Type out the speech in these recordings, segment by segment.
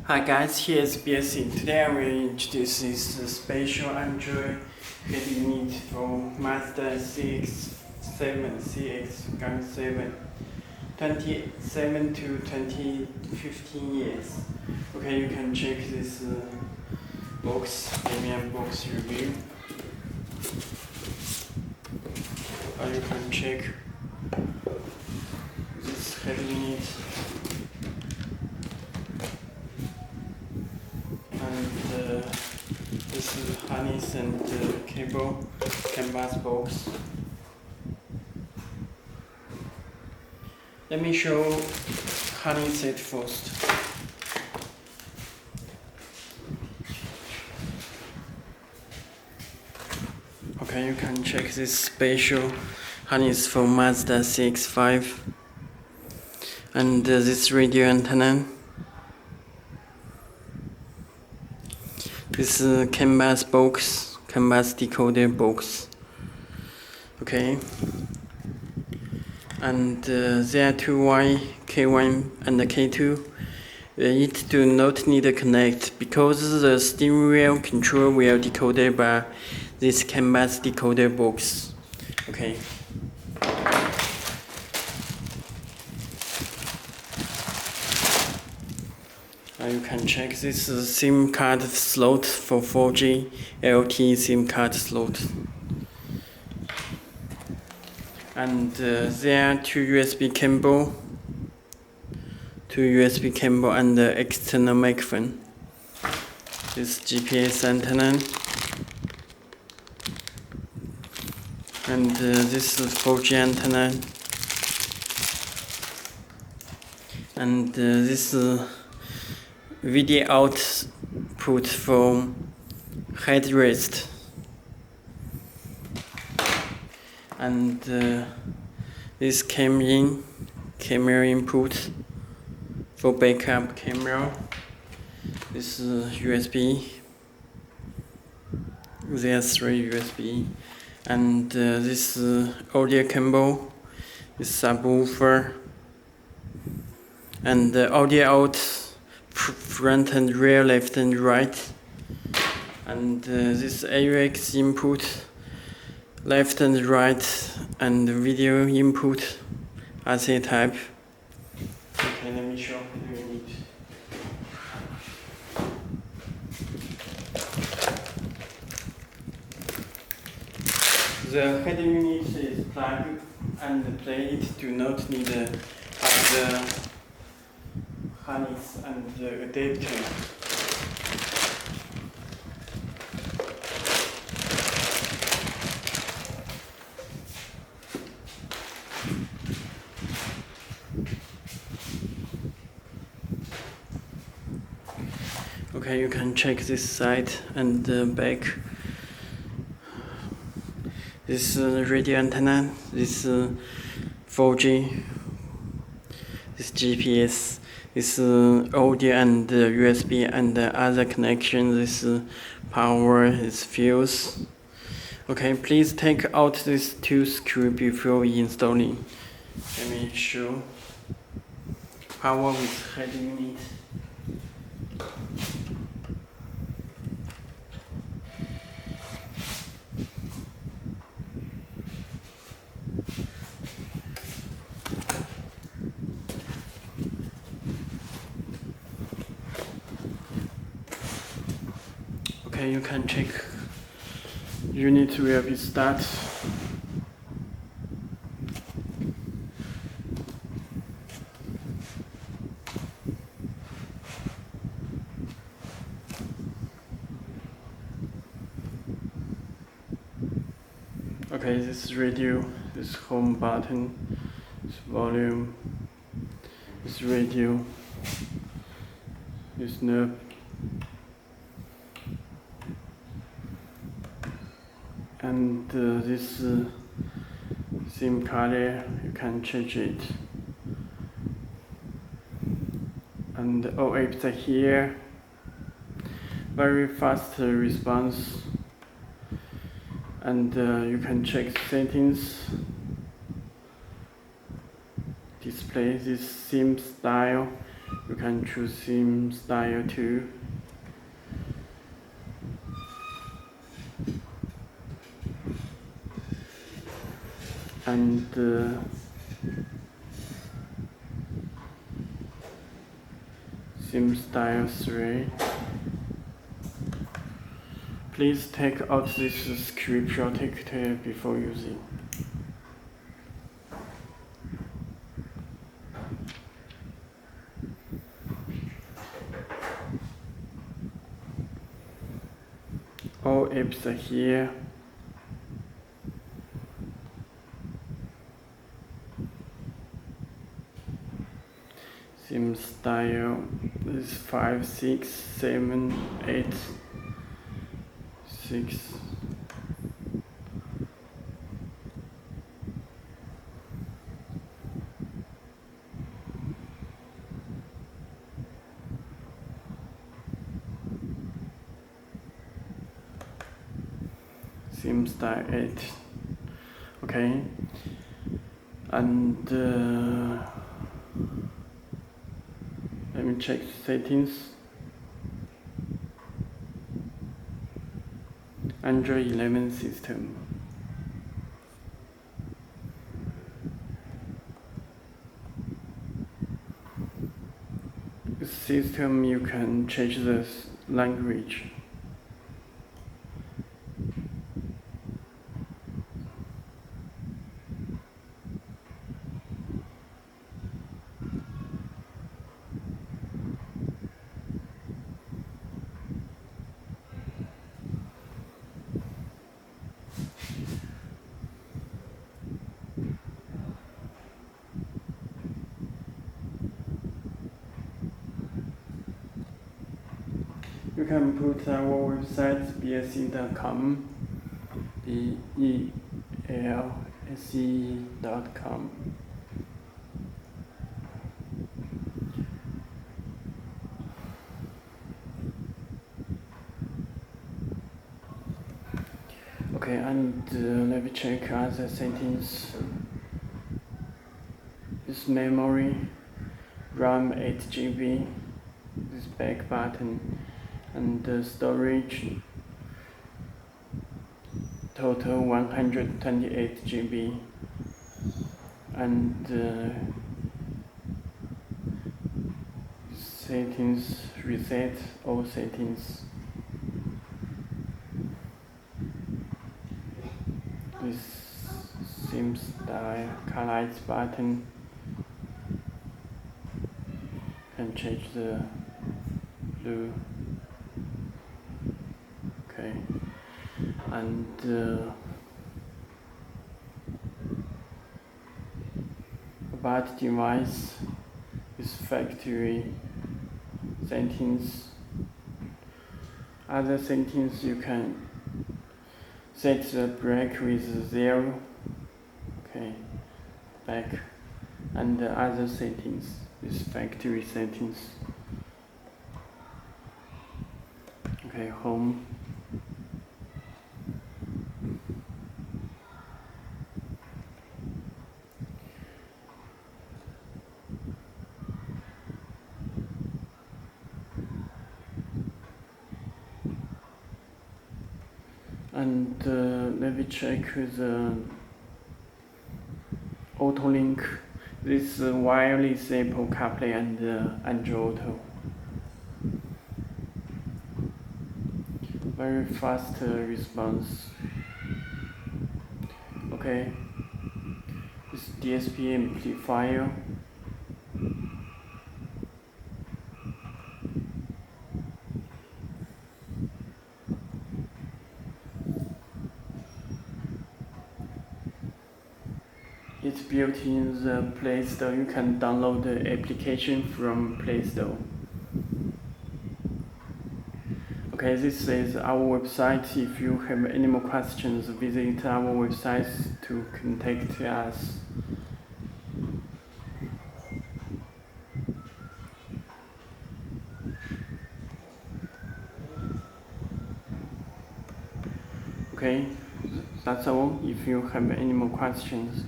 Hi guys, here's Belsee. Today I will introduce this special Android head unit for Mazda CX7, CX-7, 27 to 2015 years. Okay, you can check this premium box review. Or you can check this head unit. And this is harness and cable canvas box. Let me show harness set first. Okay, you can check this special harness for Mazda CX-5 and this radio antenna. This canvas box, canvas decoder box. Okay. And there are two Y, K1 and K2. It do not need a connect because the steering wheel control will decoded by this canvas decoder box. Okay. You can check this SIM card slot for 4G LTE SIM card slot. And there are two USB cable and the external microphone. This GPS antenna. And this is 4G antenna. And this video output for headrest. And this camera input for backup camera. This is USB. There are three USB. And this audio cable, this subwoofer, and the audio out front and rear, left and right, and this AUX input, left and right, and video input, RC type. Okay, let me show the unit. The head unit is plug and play. It do not need the harness and the adapter. Okay, you can check this side and the back. This radio antenna, this 4G, this GPS, this audio and USB and other connection, this power, this fuse. Okay, please take out these two screws before installing. Let me show power with head unit. Okay, you can check unit will be start. Okay, this radio, this home button, this volume, this radio, this knob. And this SIM card, you can change it. And all apps are here. Very fast response. And you can check settings. Display this SIM style You can choose theme style too. And theme style 3. Please take out this script protector before using. All apps are here. Theme style is 5, 6, 7, 8, 6. Theme style 8. Okay. And let me check settings. Android 11 system. System, you can change the language. You can put our website belsee.com, belsee.com. Okay, and let me check other settings. This memory, RAM 8GB, this back button, and storage total 128GB, and settings, reset all settings. This theme style highlights button, can change the blue. Okay, and about device is factory settings. Other settings, you can set the brake with 0. Okay, back, and other settings is factory settings. Okay, home. And let me check the auto link. This wireless Apple CarPlay and Android Auto. Very fast response. Okay, this DSP amplifier. It's built in the Play Store. You can download the application from Play Store. Okay, this is our website. If you have any more questions, visit our website to contact us. Okay, that's all. If you have any more questions,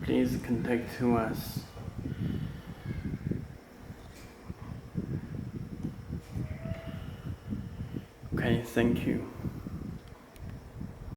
please contact us. Okay, thank you.